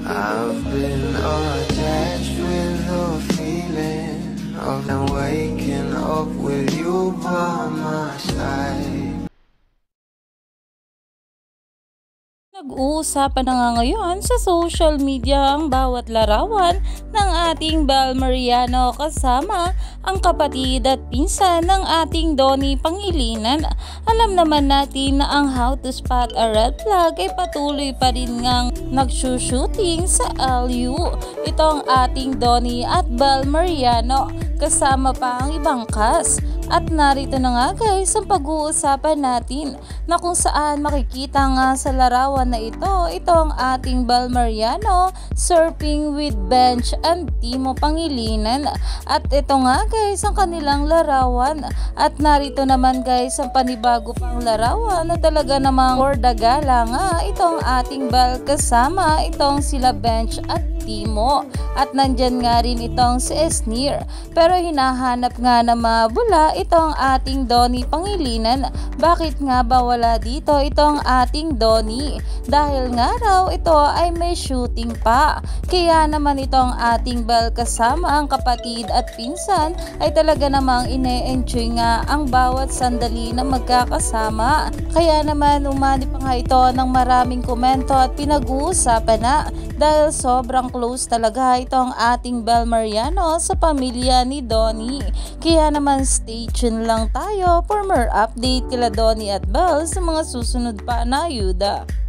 I've been attached with the feeling of them waking up with you by my side. Nag-uusapan na nga ngayon sa social media ang bawat larawan ng ating Bal Mariano kasama ang kapatid at pinsan ng ating Donnie Pangilinan. Alam naman natin na ang How to Spot a Red Flag ay patuloy pa rin ngang nagsushooting sa LU. Ito ang ating Donnie at Bal Mariano kasama pa ang ibang cast. At narito na nga guys ang pag-uusapan natin na kung saan makikita nga sa larawan na ito ang ating Bal Mariano surfing with Bench and Timo Pangilinan. At ito nga guys ang kanilang larawan. At narito naman guys ang panibago pang larawan na talaga namang for the gala nga itong ating Bal kasama itong sila Bench at Timo. At nandyan nga rin itong si Esnir. Pero hinahanap nga na mabula itong ating Donnie Pangilinan. Bakit nga ba wala dito itong ating Donnie? Dahil nga raw ito ay may shooting pa. Kaya naman itong ating Bal kasama ang kapatid at pinsan ay talaga namang ine-enjoy nga ang bawat sandali na magkakasama. Kaya naman umani pa nga ito ng maraming komento at pinag-uusapan na dahil sobrang close talaga itong ating Bal Mariano sa pamilya ni Donnie. Kaya naman stay tuned lang tayo for more update kila Donnie at Bal sa mga susunod pa na ayuda.